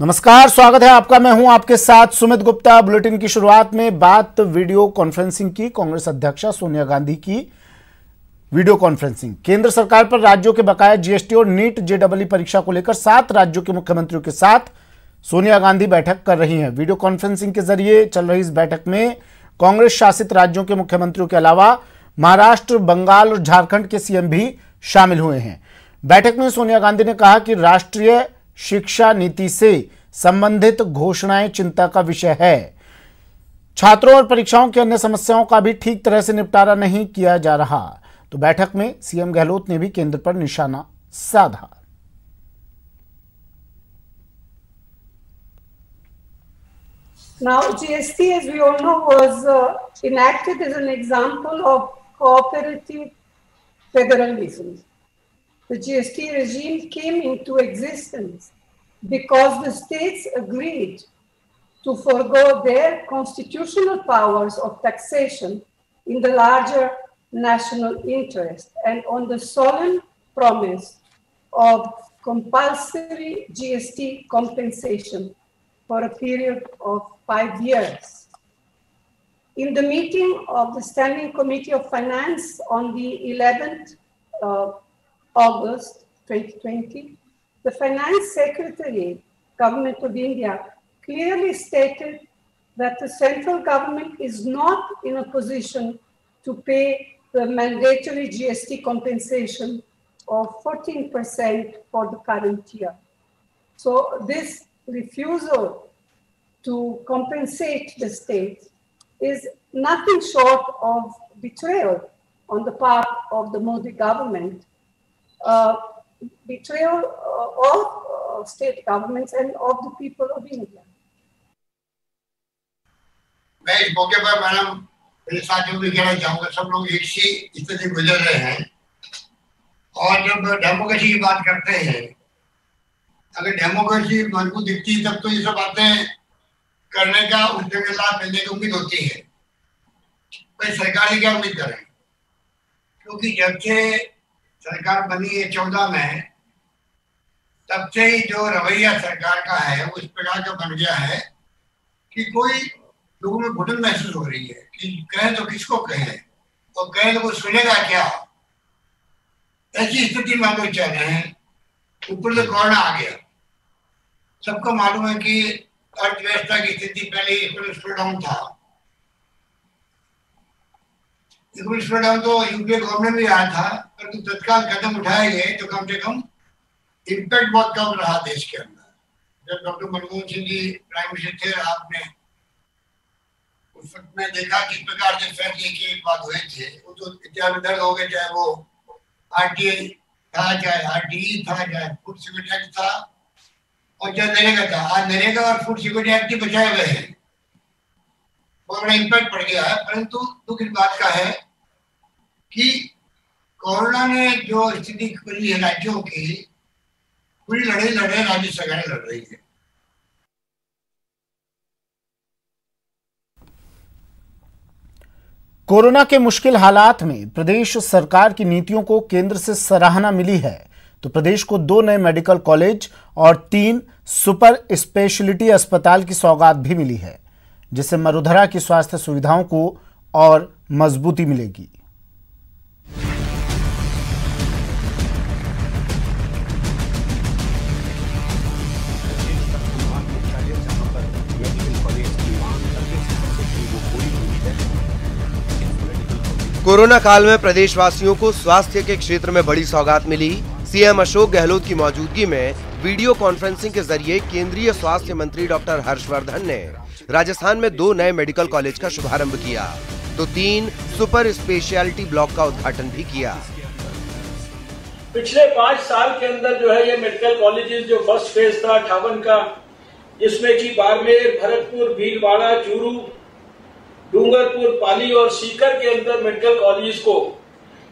नमस्कार, स्वागत है आपका। मैं हूं आपके साथ सुमित गुप्ता। बुलेटिन की शुरुआत में बात वीडियो कॉन्फ्रेंसिंग की। कांग्रेस अध्यक्षा सोनिया गांधी की वीडियो कॉन्फ्रेंसिंग। केंद्र सरकार पर राज्यों के बकाया जीएसटी और नीट जेईई परीक्षा को लेकर 7 राज्यों के मुख्यमंत्रियों के साथ सोनिया गांधी बैठक कर रही हैं। वीडियो कॉन्फ्रेंसिंग के जरिए चल रही इस बैठक में कांग्रेस शासित राज्यों के मुख्यमंत्रियों के अलावा महाराष्ट्र, बंगाल और झारखंड के सीएम भी शामिल हुए हैं। बैठक में सोनिया गांधी ने कहा कि राष्ट्रीय शिक्षा नीति से संबंधित घोषणाएं चिंता का विषय है। छात्रों और परीक्षाओं की अन्य समस्याओं का भी ठीक तरह से निपटारा नहीं किया जा रहा। तो बैठक में सीएम गहलोत ने भी केंद्र पर निशाना साधा। Now, GST, as we all know, was enacted as an example of cooperative federalism. The GST regime came into existence because the states agreed to forego their constitutional powers of taxation in the larger national interest and on the solemn promise of compulsory GST compensation for a period of 5 years. In the meeting of the Standing Committee of Finance on the 11th August 2020, the Finance Secretary, Government of India, clearly stated that the central government is not in a position to pay the mandatory GST compensation of 14% for the current year. So this refusal to compensate the state is nothing short of betrayal on the part of the Modi government, betrayal of state governments and of the people of India. मैं इस मौके पर madam मेरे साथियों को कहना चाहूँगा, सब लोग एक सी स्थिति गुजर रहे हैं और जब डेमोक्रेसी की बात करते हैं, अगर डेमोक्रेसी मजबूत दिखती है तब तो ये सब बातें करने का उस जगह लाभ मिलने की उम्मीद होती है। भाई सरकार की क्या उम्मीद करें, क्योंकि जब से सरकार बनी है 14 में, तब से ही जो रवैया सरकार का है वो इस प्रकार का बन गया है कि कोई लोगों में घुटन महसूस हो रही है कि कहें तो किसको कहें और कहें तो कोई सुनेगा क्या। ऐसी स्थिति में हम लोग चल रहे हैं। ऊपर से कोरोना आ गया। सबको मालूम है कि अर्थव्यवस्था की स्थिति पहले इकोनॉमिक स्लोडाउन था। इकोनॉमिक स्लोडाउन तो यूपीए गवर्नमेंट में आया था, परंतु तत्काल कदम उठाए गए तो कम से कम इम्पैक्ट बहुत कम रहा देश के अंदर। जब doctor Manmohan Singh ji prime minister थे, आपने उस वक्त में देखा किस प्रकार से फैसले के बाद हुए थे। वो तो इतिहास में दर्ज हो गए, चाहे वो आरटीआई था, चाहे आरटीई था, चाहे फूड सिक्योरिटी एक्ट था और चाहे नरेगा था। आज नरेगा और फूड सिक्योरिटी एक्ट ही बचाए हुए हैं। बहुत बड़ा इम्पैक्ट पड़ गया है। परंतु दुख इस बात का है कि कोरोना ने जो स्थिति करी है राज्यों की, पूरी लड़ाई लड़ रहे राज्य सरकारें लड़ रही है। कोरोना के मुश्किल हालात में प्रदेश सरकार की नीतियों को केंद्र से सराहना मिली है। तो प्रदेश को 2 नए मेडिकल कॉलेज और 3 सुपर स्पेशलिटी अस्पताल की सौगात भी मिली है, जिससे मरुधरा की स्वास्थ्य सुविधाओं को और मजबूती मिलेगी। कोरोना काल में प्रदेशवासियों को स्वास्थ्य के क्षेत्र में बड़ी सौगात मिली। सीएम अशोक गहलोत की मौजूदगी में वीडियो कॉन्फ्रेंसिंग के जरिए केंद्रीय स्वास्थ्य मंत्री डॉक्टर हर्षवर्धन ने राजस्थान में 2 नए मेडिकल कॉलेज का शुभारंभ किया, तो 3 सुपर स्पेशलिटी ब्लॉक का उद्घाटन भी किया। पिछले 5 साल के अंदर जो है ये मेडिकल कॉलेजेस, जो फर्स्ट फेज था 58 का, जिसमें कि बाड़मेर, भरतपुर, भीलवाड़ा, चूरू, डूंगरपुर, पाली और सीकर के अंदर मेडिकल कॉलेज को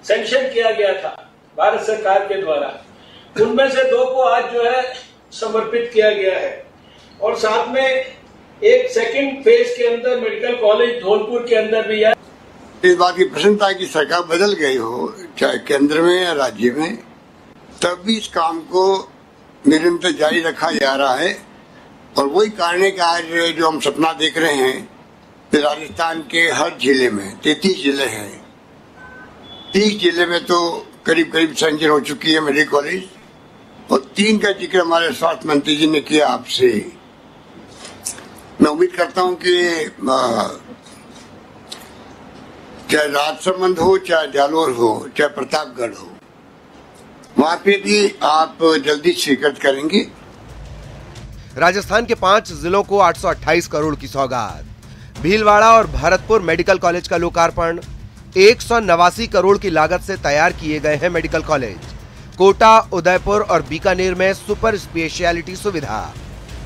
सैंक्शन किया गया था भारत सरकार के द्वारा। उनमें से 2 को आज जो है समर्पित किया गया है और साथ में एक सेकंड फेज के अंदर मेडिकल कॉलेज धौलपुर के अंदर भी है। इस बात की प्रसन्नता है कि सरकार बदल गई हो, चाहे केंद्र में या राज्य में, तब भी इस काम को निरंतर जारी रखा जा रहा है और वही कारण है कि आज जो हम सपना देख रहे हैं कि राजस्थान के हर जिले में 33 जिले हैं, 30 जिले में तो करीब करीब सैंक्शन हो चुकी है मेडिकल कॉलेज, और 3 का जिक्र हमारे स्वास्थ्य मंत्री जी ने किया आपसे। मैं उम्मीद करता हूं कि चाहे राजसमंद हो, चाहे जालोर हो, चाहे प्रतापगढ़ हो, वहां पे भी आप जल्दी स्वीकृत करेंगे। राजस्थान के 5 जिलों को 828 करोड़ की सौगात, भीलवाड़ा और भरतपुर मेडिकल कॉलेज का लोकार्पण, 189 करोड़ की लागत से तैयार किए गए हैं मेडिकल कॉलेज, कोटा, उदयपुर और बीकानेर में सुपर स्पेशलिटी सुविधा,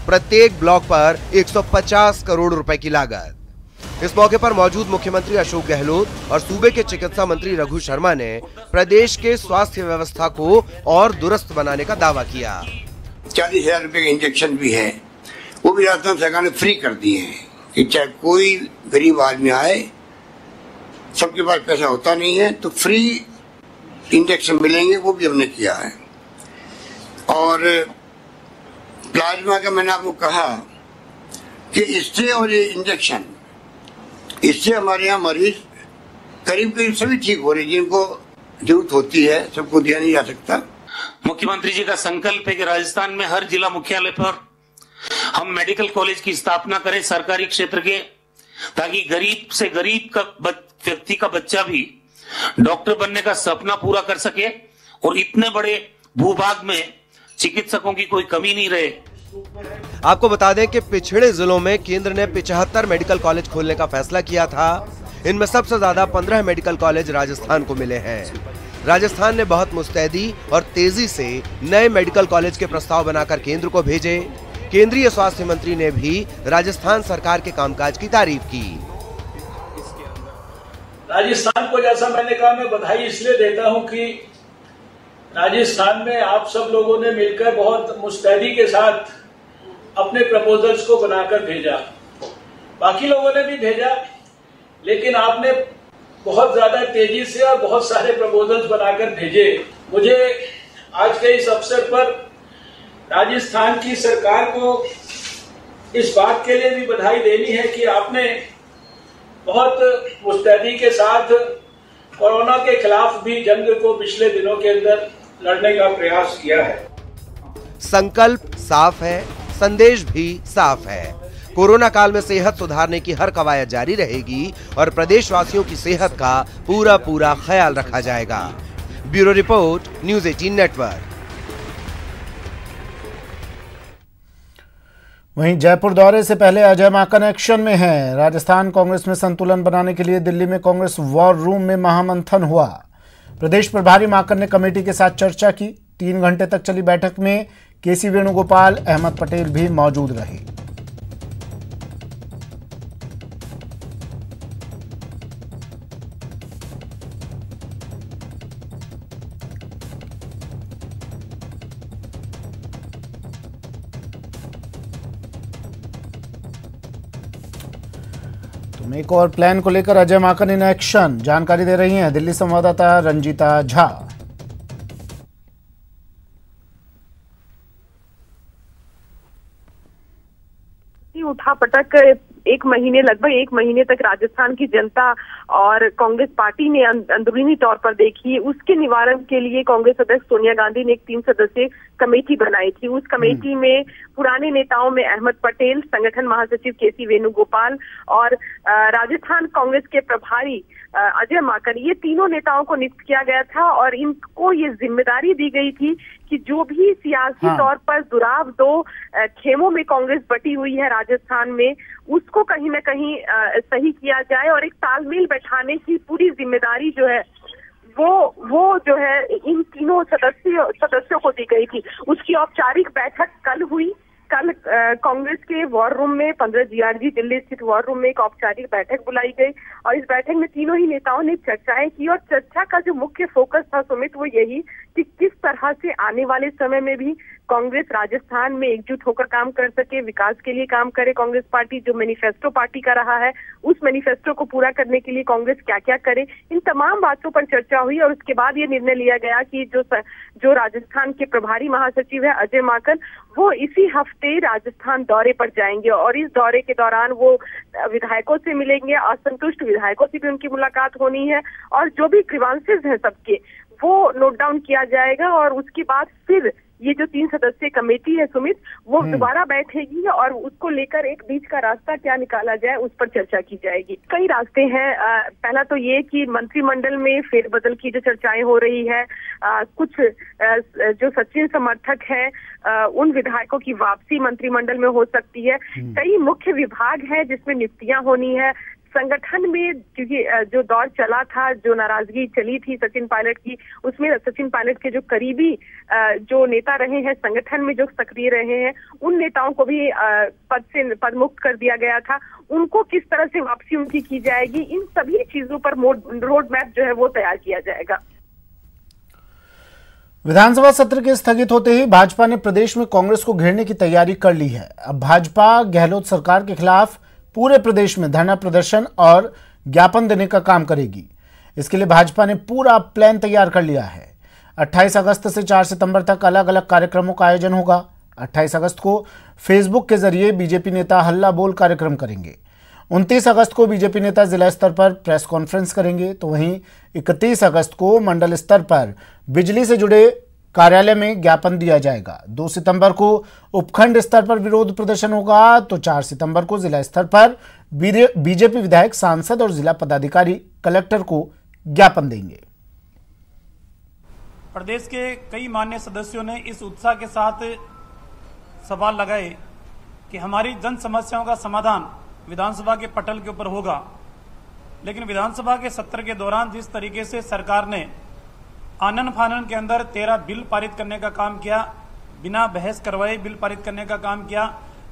प्रत्येक ब्लॉक पर 150 करोड़ रुपए की लागत। इस मौके पर मौजूद मुख्यमंत्री अशोक गहलोत और सूबे के चिकित्सा मंत्री रघु शर्मा ने प्रदेश के स्वास्थ्य व्यवस्था को और दुरुस्त बनाने का दावा किया। 40,000 रुपए के इंजेक्शन भी है, वो भी राजस्थान सरकार ने फ्री कर दिए हैं कि चाहे कोई गरीब आदमी आए, सबके पास पैसा होता नहीं है तो फ्री इंजेक्शन मिलेंगे, वो भी हमने किया है। और प्लाज्मा का मैंने आपको कहा कि इससे और ये इंजेक्शन, इससे हमारे यहाँ मरीज करीब करीब सभी ठीक हो रहे, जिनको जरूरत होती है, सबको दिया नहीं जा सकता। मुख्यमंत्री जी का संकल्प है कि राजस्थान में हर जिला मुख्यालय पर हम मेडिकल कॉलेज की स्थापना करें सरकारी क्षेत्र के, ताकि गरीब से गरीब का व्यक्ति का बच्चा भी डॉक्टर बनने का सपना पूरा कर सके और इतने बड़े भूभाग में चिकित्सकों की कोई कमी नहीं रहे। आपको बता दें कि पिछड़े जिलों में केंद्र ने 75 मेडिकल कॉलेज खोलने का फैसला किया था। इनमें सबसे ज्यादा 15 मेडिकल कॉलेज राजस्थान को मिले हैं। राजस्थान ने बहुत मुस्तैदी और तेजी से नए मेडिकल कॉलेज के प्रस्ताव बनाकर केंद्र को भेजे। केंद्रीय स्वास्थ्य मंत्री ने भी राजस्थान सरकार के कामकाज की तारीफ की। राजस्थान को, जैसा मैंने कहा, मैं बधाई इसलिए देता हूं कि राजस्थान में आप सब लोगों ने मिलकर बहुत मुस्तैदी के साथ अपने प्रपोजल्स को बनाकर भेजा। बाकी लोगों ने भी भेजा, लेकिन आपने बहुत ज्यादा तेजी से और बहुत सारे प्रपोजल्स बनाकर भेजे। मुझे आज के इस अवसर पर राजस्थान की सरकार को इस बात के लिए भी बधाई देनी है कि आपने बहुत मुस्तैदी के साथ कोरोना के खिलाफ भी जंग को पिछले दिनों के अंदर लड़ने का प्रयास किया है। संकल्प साफ है, संदेश भी साफ है। कोरोना काल में सेहत सुधारने की हर कवायद जारी रहेगी और प्रदेशवासियों की सेहत का पूरा ख्याल रखा जाएगा। Bureau report, news 18 network. वहीं जयपुर दौरे से पहले अजय माकन एक्शन में है। राजस्थान कांग्रेस में संतुलन बनाने के लिए दिल्ली में कांग्रेस वॉर रूम में महामंथन हुआ। प्रदेश प्रभारी माकन ने कमेटी के साथ चर्चा की। 3 घंटे तक चली बैठक में केसी वेणुगोपाल, अहमद पटेल भी मौजूद रहे। एक और प्लान को लेकर अजय माकन इन एक्शन, जानकारी दे रही हैं दिल्ली संवाददाता रंजीता झा। उठापटक लगभग एक महीने तक राजस्थान की जनता और कांग्रेस पार्टी ने अंदरूनी तौर पर देखी। उसके निवारण के लिए कांग्रेस अध्यक्ष सोनिया गांधी ने एक 3 सदस्यीय कमेटी बनाई थी। उस कमेटी में पुराने नेताओं में अहमद पटेल, संगठन महासचिव केसी वेणुगोपाल और राजस्थान कांग्रेस के प्रभारी अजय माकन, ये तीनों नेताओं को नियुक्त किया गया था और इनको ये जिम्मेदारी दी गई थी कि जो भी सियासी तौर पर दुराव 2 खेमों में कांग्रेस बटी हुई है राजस्थान में, उसको कहीं न कहीं सही किया जाए और एक तालमेल बैठाने की पूरी जिम्मेदारी जो है वो जो है इन तीनों सदस्यों को दी गई थी। उसकी औपचारिक बैठक कल हुई। कल कांग्रेस के वॉर रूम में 15 GRG दिल्ली स्थित वॉर रूम में एक औपचारिक बैठक बुलाई गई और इस बैठक में तीनों ही नेताओं ने चर्चाएं की और चर्चा का जो मुख्य फोकस था सुमित, वो यही कि किस तरह से आने वाले समय में भी कांग्रेस राजस्थान में एकजुट होकर काम कर सके, विकास के लिए काम करे कांग्रेस पार्टी। जो मैनिफेस्टो पार्टी का रहा है उस मैनिफेस्टो को पूरा करने के लिए कांग्रेस क्या क्या करे, इन तमाम बातों पर चर्चा हुई। और उसके बाद ये निर्णय लिया गया कि जो राजस्थान के प्रभारी महासचिव है अजय माकन, वो इसी हफ्ते राजस्थान दौरे पर जाएंगे और इस दौरे के दौरान वो विधायकों से मिलेंगे, असंतुष्ट विधायकों से भी उनकी मुलाकात होनी है और जो भी ग्रीवांसेस हैं सबके वो नोट डाउन किया जाएगा। और उसके बाद फिर ये जो 3 सदस्यीय कमेटी है सुमित, वो दोबारा बैठेगी और उसको लेकर एक बीच का रास्ता क्या निकाला जाए उस पर चर्चा की जाएगी। कई रास्ते हैं। पहला तो ये कि मंत्रिमंडल में फेरबदल की जो चर्चाएं हो रही है, कुछ जो सचिन समर्थक है उन विधायकों की वापसी मंत्रिमंडल में हो सकती है। कई मुख्य विभाग है जिसमें नियुक्तियां होनी है। संगठन में क्योंकि जो दौर चला था, जो नाराजगी चली थी सचिन पायलट की, उसमें सचिन पायलट के जो करीबी जो नेता रहे हैं संगठन में, जो सक्रिय रहे हैं, उन नेताओं को भी पद मुक्त कर दिया गया था। उनको किस तरह से वापसी उनकी की जाएगी, इन सभी चीजों पर रोड मैप जो है वो तैयार किया जाएगा। विधानसभा सत्र के स्थगित होते ही भाजपा ने प्रदेश में कांग्रेस को घेरने की तैयारी कर ली है। अब भाजपा गहलोत सरकार के खिलाफ पूरे प्रदेश में धरना प्रदर्शन और ज्ञापन देने का काम करेगी। इसके लिए भाजपा ने पूरा प्लान तैयार कर लिया है। 28 अगस्त से 4 सितंबर तक अलग अलग कार्यक्रमों का आयोजन होगा। 28 अगस्त को फेसबुक के जरिए बीजेपी नेता हल्ला बोल कार्यक्रम करेंगे। 29 अगस्त को बीजेपी नेता जिला स्तर पर प्रेस कॉन्फ्रेंस करेंगे, तो वहीं 31 अगस्त को मंडल स्तर पर बिजली से जुड़े कार्यालय में ज्ञापन दिया जाएगा। 2 सितंबर को उपखंड स्तर पर विरोध प्रदर्शन होगा, तो 4 सितंबर को जिला स्तर पर बीजेपी विधायक, सांसद और जिला पदाधिकारी कलेक्टर को ज्ञापन देंगे। प्रदेश के कई मान्य सदस्यों ने इस उत्साह के साथ सवाल लगाए कि हमारी जन समस्याओं का समाधान विधानसभा के पटल के ऊपर होगा, लेकिन विधानसभा के सत्र के दौरान जिस तरीके से सरकार ने आनन फानन के अंदर 13 बिल पारित करने का काम किया, बिना बहस करवाए बिल पारित करने का काम किया,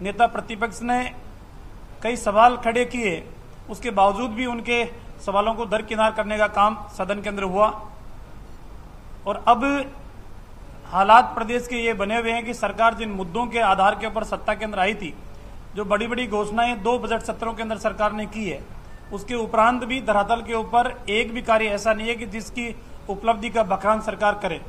नेता प्रतिपक्ष ने कई सवाल खड़े किए, उसके बावजूद भी उनके सवालों को दरकिनार करने का काम सदन के अंदर हुआ। और अब हालात प्रदेश के ये बने हुए हैं कि सरकार जिन मुद्दों के आधार के ऊपर सत्ता के अंदर आई थी, जो बड़ी बड़ी घोषणाएं 2 बजट सत्रों के अंदर सरकार ने की है, उसके उपरांत भी धरातल के ऊपर एक भी कार्य ऐसा नहीं है कि जिसकी उपलब्धि का बखान सरकार करे।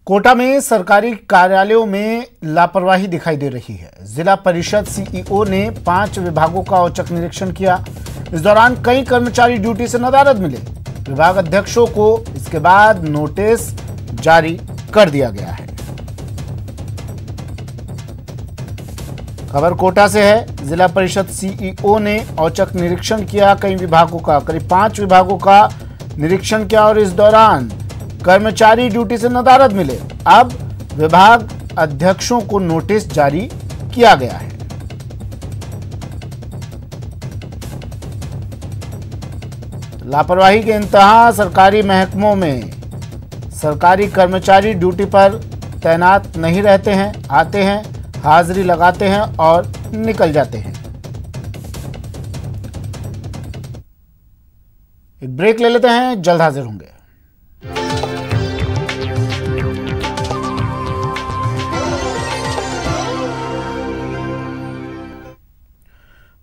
कोटा में सरकारी कार्यालयों में लापरवाही दिखाई दे रही है। जिला परिषद सीईओ ने 5 विभागों का औचक निरीक्षण किया। इस दौरान कई कर्मचारी ड्यूटी से नदारद मिले। विभाग अध्यक्षों को इसके बाद नोटिस जारी कर दिया गया है। खबर कोटा से है। जिला परिषद सीईओ ने औचक निरीक्षण किया कई विभागों का, करीब 5 विभागों का निरीक्षण किया और इस दौरान कर्मचारी ड्यूटी से नदारद मिले। अब विभाग अध्यक्षों को नोटिस जारी किया गया है। लापरवाही के इंतहा सरकारी महकमों में सरकारी कर्मचारी ड्यूटी पर तैनात नहीं रहते हैं, आते हैं, हाजिरी लगाते हैं और निकल जाते हैं। एक ब्रेक ले लेते हैं, जल्द हाजिर होंगे।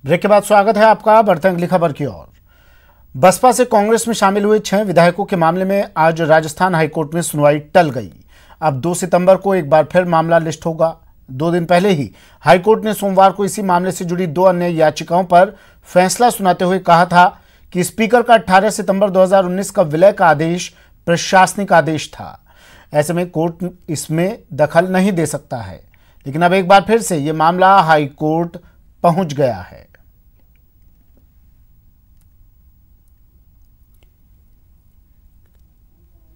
ब्रेक के बाद स्वागत है आपका। बढ़ते हैं अगली खबर की ओर। बसपा से कांग्रेस में शामिल हुए 6 विधायकों के मामले में आज राजस्थान हाईकोर्ट में सुनवाई टल गई। अब 2 सितंबर को एक बार फिर मामला लिस्ट होगा। 2 दिन पहले ही हाईकोर्ट ने सोमवार को इसी मामले से जुड़ी 2 अन्य याचिकाओं पर फैसला सुनाते हुए कहा था कि स्पीकर का 18 सितंबर 2019 का विलय का आदेश प्रशासनिक आदेश था। ऐसे में कोर्ट इसमें दखल नहीं दे सकता है। लेकिन अब एक बार फिर से ये मामला हाईकोर्ट पहुंच गया है।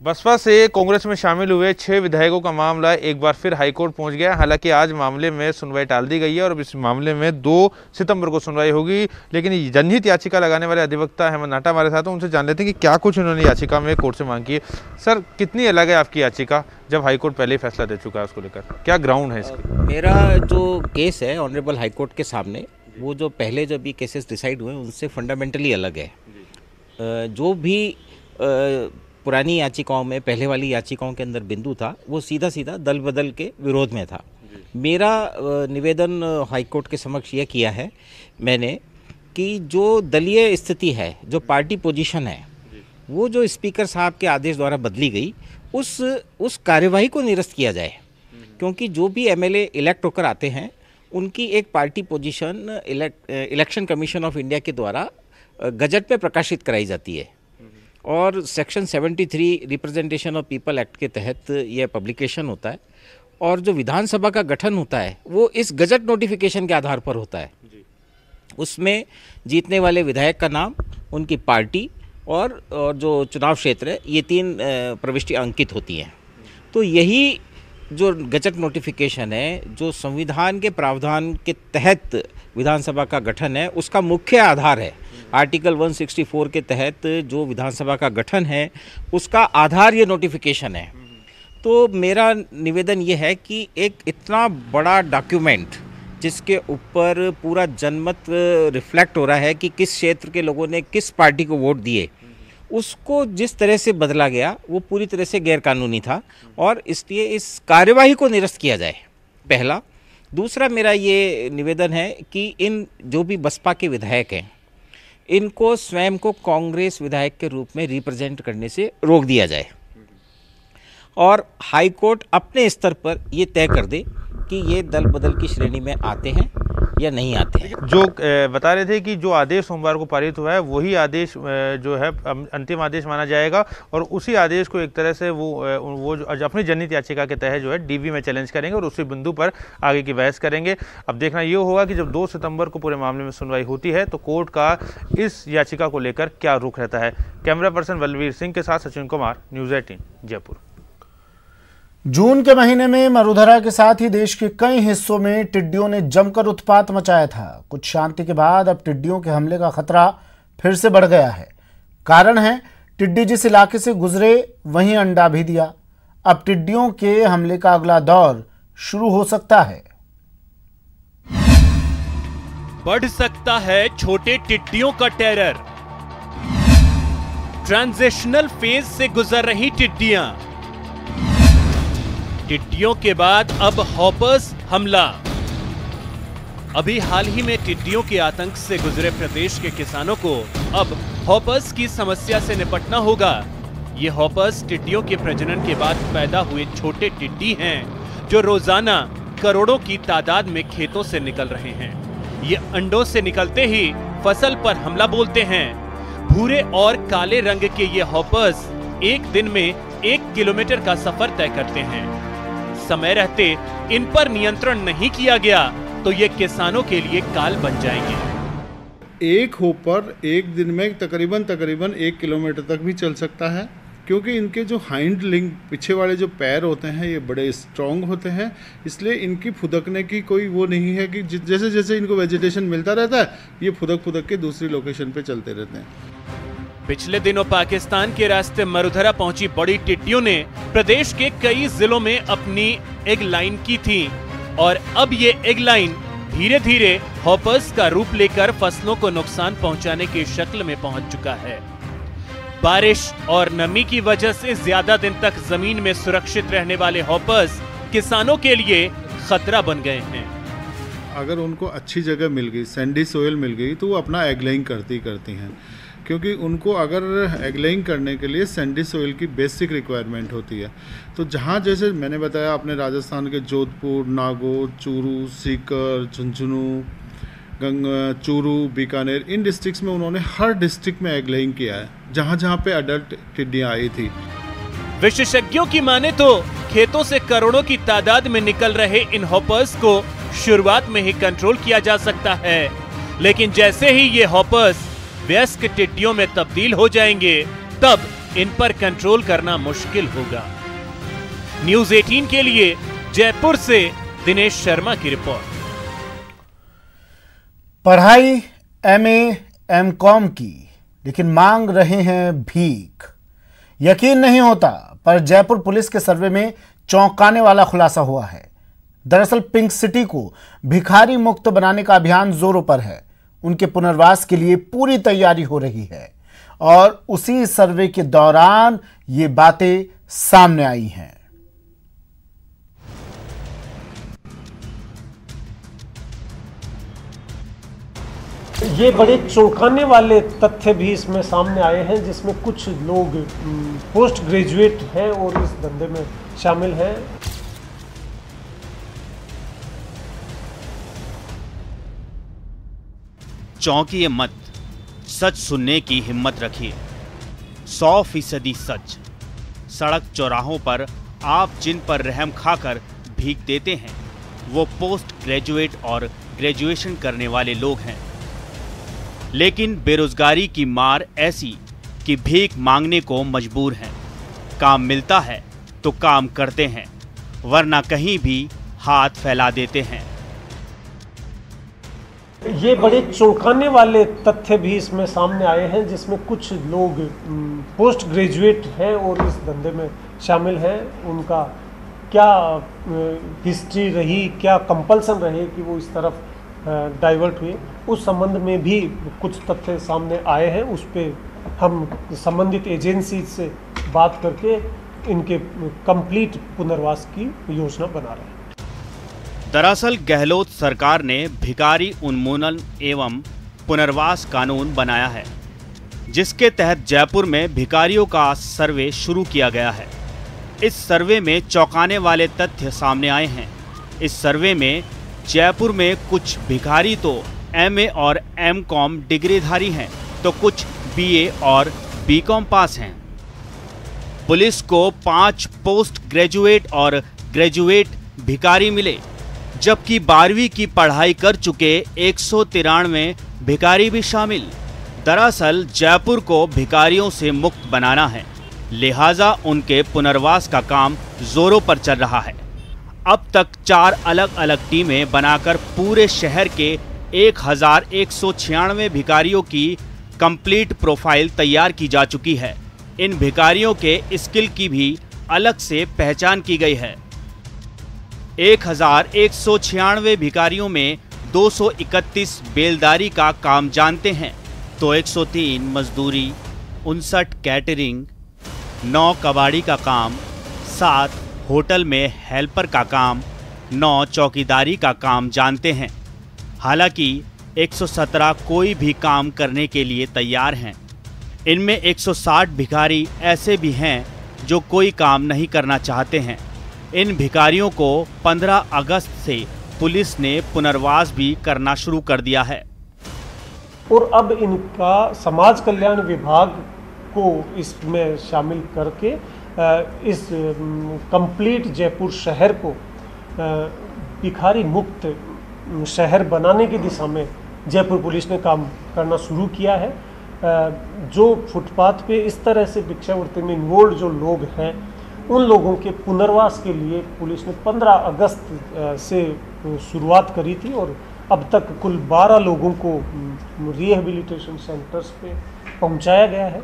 बसपा से कांग्रेस में शामिल हुए 6 विधायकों का मामला एक बार फिर हाईकोर्ट पहुंच गया। हालांकि आज मामले में सुनवाई टाल दी गई है और अब इस मामले में 2 सितंबर को सुनवाई होगी। लेकिन जनहित याचिका लगाने वाले अधिवक्ता अहमद नाटा हमारे साथ हैं, उनसे जान लेते हैं कि क्या कुछ उन्होंने याचिका में कोर्ट से मांग की है। सर, कितनी अलग है आपकी याचिका, जब हाईकोर्ट पहले ही फैसला दे चुका है उसको लेकर? क्या ग्राउंड है इसकी? मेरा जो केस है ऑनरेबल हाईकोर्ट के सामने, वो जो पहले जो भी केसेस डिसाइड हुए उनसे फंडामेंटली अलग है। जो भी पुरानी याचिकाओं में, पहले वाली याचिकाओं के अंदर बिंदु था, वो सीधा सीधा दल बदल के विरोध में था। मेरा निवेदन हाईकोर्ट के समक्ष यह किया है मैंने कि जो दलीय स्थिति है, जो पार्टी पोजीशन है, वो जो स्पीकर साहब के आदेश द्वारा बदली गई, उस कार्यवाही को निरस्त किया जाए। क्योंकि जो भी एमएलए इलेक्ट होकर आते हैं उनकी एक party position election commission of India के द्वारा गजट में प्रकाशित कराई जाती है और section 73 representation of people act के तहत यह पब्लिकेशन होता है और जो विधानसभा का गठन होता है वो इस गजट नोटिफिकेशन के आधार पर होता है। उसमें जीतने वाले विधायक का नाम, उनकी पार्टी और जो चुनाव क्षेत्र है, ये 3 प्रविष्टियाँ अंकित होती हैं। तो यही जो गजट नोटिफिकेशन है, जो संविधान के प्रावधान के तहत विधानसभा का गठन है, उसका मुख्य आधार है। आर्टिकल 164 के तहत जो विधानसभा का गठन है उसका आधार ये नोटिफिकेशन है। तो मेरा निवेदन ये है कि एक इतना बड़ा डॉक्यूमेंट जिसके ऊपर पूरा जनमत रिफ्लेक्ट हो रहा है कि किस क्षेत्र के लोगों ने किस पार्टी को वोट दिए, उसको जिस तरह से बदला गया वो पूरी तरह से गैरकानूनी था और इसलिए इस कार्यवाही को निरस्त किया जाए, पहला। दूसरा मेरा ये निवेदन है कि इन जो भी बसपा के विधायक हैं, इनको स्वयं को कांग्रेस विधायक के रूप में रिप्रेजेंट करने से रोक दिया जाए और हाई कोर्ट अपने स्तर पर ये तय कर दे कि ये दल बदल की श्रेणी में आते हैं या नहीं आते हैं। जो बता रहे थे कि जो आदेश सोमवार को पारित हुआ है वही आदेश जो है अंतिम आदेश माना जाएगा और उसी आदेश को एक तरह से वो जो अपनी जनहित याचिका के तहत जो है डीवी में चैलेंज करेंगे और उसी बिंदु पर आगे की बहस करेंगे। अब देखना ये होगा कि जब 2 सितंबर को पूरे मामले में सुनवाई होती है तो कोर्ट का इस याचिका को लेकर क्या रुख रहता है। कैमरा पर्सन बलवीर सिंह के साथ सचिन कुमार, न्यूज़ 18 जयपुर। जून के महीने में मरुधरा के साथ ही देश के कई हिस्सों में टिड्डियों ने जमकर उत्पात मचाया था। कुछ शांति के बाद अब टिड्डियों के हमले का खतरा फिर से बढ़ गया है। कारण है टिड्डी जिस इलाके से गुजरे वहीं अंडा भी दिया। अब टिड्डियों के हमले का अगला दौर शुरू हो सकता है। बढ़ सकता है छोटे टिड्डियों का टेरर। ट्रांजिशनल फेज से गुजर रही टिड्डियां, टिड्डियों के बाद अब हॉपर्स हमला। अभी हाल ही में टिड्डियों के आतंक से गुजरे प्रदेश के किसानों को अब हॉपर्स की समस्या से निपटना होगा। ये हॉपर्स टिड्डियों के प्रजनन के बाद पैदा हुए छोटे टिड्डी हैं जो रोजाना करोड़ों की तादाद में खेतों से निकल रहे हैं। ये अंडों से निकलते ही फसल पर हमला बोलते हैं। भूरे और काले रंग के ये हॉपर्स एक दिन में 1 किलोमीटर का सफर तय करते हैं। समय रहते इन पर नियंत्रण नहीं किया गया तो ये किसानों के लिए काल बन जाएंगे। एक हॉपर एक दिन में तकरीबन 1 किलोमीटर तक भी चल सकता है, क्योंकि इनके जो हाइंड लिंग, पीछे वाले जो पैर होते हैं, ये बड़े स्ट्रॉन्ग होते हैं। इसलिए इनकी फुदकने की कोई वो नहीं है कि जैसे जैसे इनको वेजिटेशन मिलता रहता है ये फुदक के दूसरी लोकेशन पे चलते रहते हैं। पिछले दिनों पाकिस्तान के रास्ते मरुधरा पहुंची बड़ी टिड्डियों ने प्रदेश के कई जिलों में अपनी एग लाइन की थी और अब ये एग लाइन धीरे धीरे हॉपर्स का रूप लेकर फसलों को नुकसान पहुंचाने की शक्ल में पहुंच चुका है। बारिश और नमी की वजह से ज्यादा दिन तक जमीन में सुरक्षित रहने वाले हॉपर्स किसानों के लिए खतरा बन गए हैं। अगर उनको अच्छी जगह मिल गई, सैंडी सोयल मिल गई, तो वो अपना एग लाइन करती हैं, क्योंकि उनको अगर एग लेइंग करने के लिए सैंडी सोइल की बेसिक रिक्वायरमेंट होती है। तो जहाँ जैसे मैंने बताया अपने राजस्थान के जोधपुर, नागौर, चूरू, सीकर, झुंझुनू, चूरू, बीकानेर, इन डिस्ट्रिक्ट्स में उन्होंने हर डिस्ट्रिक्ट में एग लेइंग किया है जहाँ जहाँ पे अडल्ट टिड्डियाँ आई थी। विशेषज्ञों की माने तो खेतों से करोड़ों की तादाद में निकल रहे इन हॉपर्स को शुरुआत में ही कंट्रोल किया जा सकता है, लेकिन जैसे ही ये हॉपर्स वयस्क टिड्डियों में तब्दील हो जाएंगे तब इन पर कंट्रोल करना मुश्किल होगा। न्यूज़ 18 के लिए जयपुर से दिनेश शर्मा की रिपोर्ट। पढ़ाई MA, MCOM की, लेकिन मांग रहे हैं भीख। यकीन नहीं होता, पर जयपुर पुलिस के सर्वे में चौंकाने वाला खुलासा हुआ है। दरअसल पिंक सिटी को भिखारी मुक्त बनाने का अभियान जोरों पर है। उनके पुनर्वास के लिए पूरी तैयारी हो रही है और उसी सर्वे के दौरान ये बातें सामने आई हैं। ये बड़े चौंकाने वाले तथ्य भी इसमें सामने आए हैं, जिसमें कुछ लोग पोस्ट ग्रेजुएट हैं और इस धंधे में शामिल हैं। चौंकिए मत, सच सुनने की हिम्मत रखिए। 100% सच। सड़क चौराहों पर आप जिन पर रहम खाकर भीख देते हैं वो पोस्ट ग्रेजुएट और ग्रेजुएशन करने वाले लोग हैं, लेकिन बेरोजगारी की मार ऐसी कि भीख मांगने को मजबूर हैं। काम मिलता है तो काम करते हैं, वरना कहीं भी हाथ फैला देते हैं। ये बड़े चौंकाने वाले तथ्य भी इसमें सामने आए हैं, जिसमें कुछ लोग पोस्ट ग्रेजुएट हैं और इस धंधे में शामिल हैं। उनका क्या हिस्ट्री रही, क्या कंपल्सन रहे कि वो इस तरफ डाइवर्ट हुए, उस संबंध में भी कुछ तथ्य सामने आए हैं। उस पर हम संबंधित एजेंसी से बात करके इनके कंप्लीट पुनर्वास की योजना बना रहे हैं। दरअसल गहलोत सरकार ने भिखारी उन्मूलन एवं पुनर्वास कानून बनाया है, जिसके तहत जयपुर में भिखारियों का सर्वे शुरू किया गया है। इस सर्वे में चौंकाने वाले तथ्य सामने आए हैं। इस सर्वे में जयपुर में कुछ भिखारी तो MA और MCOM डिग्रीधारी हैं, तो कुछ BA और BCom पास हैं। पुलिस को 5 पोस्ट ग्रेजुएट और ग्रेजुएट भिखारी मिले, जबकि 12वीं की पढ़ाई कर चुके 193 भिखारी भी शामिल। दरअसल जयपुर को भिखारियों से मुक्त बनाना है, लिहाजा उनके पुनर्वास का काम जोरों पर चल रहा है। अब तक 4 अलग अलग टीमें बनाकर पूरे शहर के 1196 भिखारियों की कंप्लीट प्रोफाइल तैयार की जा चुकी है। इन भिखारियों के स्किल की भी अलग से पहचान की गई है। 1196 भिखारियों में 231 बेलदारी का काम जानते हैं, तो 103 मजदूरी, 59 कैटरिंग, 9 कबाड़ी का काम, 7 होटल में हेल्पर का काम, 9 चौकीदारी का काम जानते हैं। हालांकि 117 कोई भी काम करने के लिए तैयार हैं। इनमें 160 भिखारी ऐसे भी हैं जो कोई काम नहीं करना चाहते हैं। इन भिखारियों को 15 अगस्त से पुलिस ने पुनर्वास भी करना शुरू कर दिया है और अब इनका समाज कल्याण विभाग को इसमें शामिल करके इस कंप्लीट जयपुर शहर को भिखारी मुक्त शहर बनाने की दिशा में जयपुर पुलिस ने काम करना शुरू किया है। जो फुटपाथ पे इस तरह से भिक्षावृत्ति में इन्वॉल्व जो लोग हैं, उन लोगों के पुनर्वास के लिए पुलिस ने 15 अगस्त से शुरुआत करी थी और अब तक कुल 12 लोगों को रिहेबिलिटेशन सेंटर्स पे पहुंचाया गया है।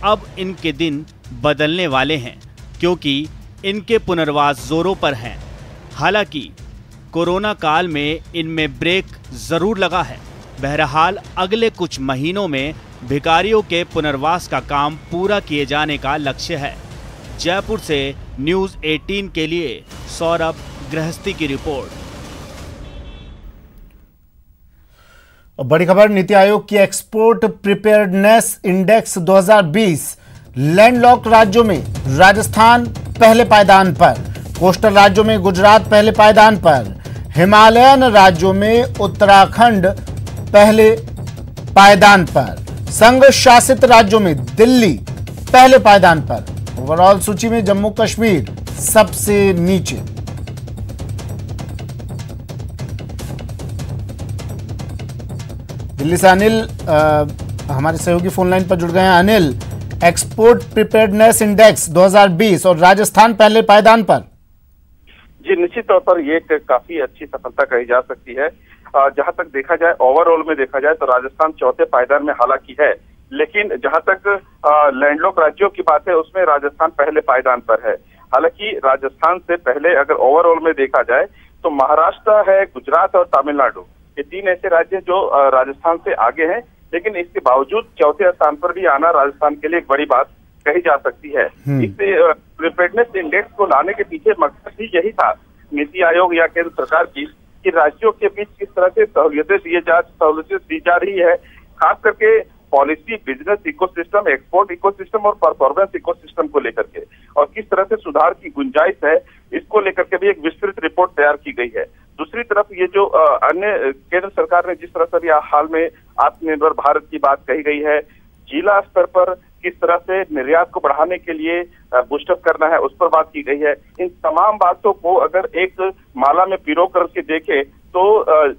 अब इनके दिन बदलने वाले हैं, क्योंकि इनके पुनर्वास जोरों पर हैं। हालांकि कोरोना काल में इनमें ब्रेक जरूर लगा है। बहरहाल अगले कुछ महीनों में भिखारियों के पुनर्वास का काम पूरा किए जाने का लक्ष्य है। जयपुर से न्यूज़ 18 के लिए सौरभ गृहस्थी की रिपोर्ट। बड़ी खबर, नीति आयोग की एक्सपोर्ट प्रिपेयर्डनेस इंडेक्स 2020 लैंडलॉक राज्यों में राजस्थान पहले पायदान पर, कोस्टल राज्यों में गुजरात पहले पायदान पर, हिमालयन राज्यों में उत्तराखंड पहले पायदान पर, संघ शासित राज्यों में दिल्ली पहले पायदान पर। ओवरऑल सूची में जम्मू कश्मीर सबसे नीचे। दिल्ली से अनिल हमारे सहयोगी फोन लाइन पर जुड़ गए हैं। अनिल, एक्सपोर्ट प्रिपेयर्डनेस इंडेक्स 2020 और राजस्थान पहले पायदान पर। जी, निश्चित तौर पर ये काफी अच्छी सफलता कही जा सकती है। जहां तक देखा जाए, ओवरऑल में देखा जाए तो राजस्थान चौथे पायदान में हालांकि है, लेकिन जहां तक लैंडलॉक राज्यों की बात है उसमें राजस्थान पहले पायदान पर है। हालांकि राजस्थान से पहले अगर ओवरऑल में देखा जाए तो महाराष्ट्र है, गुजरात और तमिलनाडु, ये 3 ऐसे राज्य जो राजस्थान से आगे हैं, लेकिन इसके बावजूद चौथे स्थान पर भी आना राजस्थान के लिए एक बड़ी बात कही जा सकती है। इस प्रिपेयर्डनेस इंडेक्स को लाने के पीछे मकसद भी यही था नीति आयोग या केंद्र सरकार की, कि राज्यों के बीच किस तरह से सहूलियतें दी जा रही है, खास करके policy, business ecosystem, export ecosystem और परफॉर्मेंस इकोसिस्टम को लेकर के, और किस तरह से सुधार की गुंजाइश है, इसको लेकर के भी एक विस्तृत रिपोर्ट तैयार की गई है। दूसरी तरफ ये जो अन्य केंद्र सरकार ने जिस तरह से हाल में आत्मनिर्भर भारत की बात कही गई है, जिला स्तर पर किस तरह से निर्यात को बढ़ाने के लिए बूस्टअप करना है, उस पर बात की गई है। इन तमाम बातों को अगर एक माला में पिरो करके देखें तो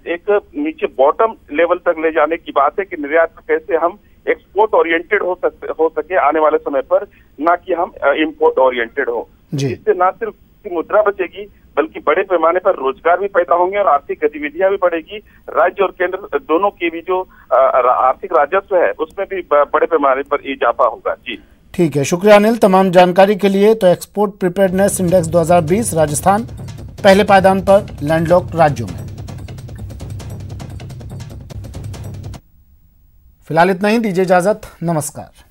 एक नीचे बॉटम लेवल तक ले जाने की बात है कि निर्यात कैसे हम एक्सपोर्ट ओरिएंटेड हो सके आने वाले समय पर, ना कि हम इंपोर्ट ओरिएंटेड हो। इससे ना सिर्फ मुद्रा बचेगी बल्कि बड़े पैमाने पर रोजगार भी पैदा होंगे और आर्थिक गतिविधियां भी बढ़ेगी। राज्य और केंद्र दोनों की भी जो आर्थिक राजस्व है उसमें भी बड़े पैमाने पर इजाफा होगा। जी ठीक है, शुक्रिया अनिल तमाम जानकारी के लिए। तो एक्सपोर्ट प्रिपेयर्डनेस इंडेक्स 2020 राजस्थान पहले पायदान पर लैंडलॉक्ड राज्यों में। फिलहाल इतना ही, दीजिए इजाजत, नमस्कार।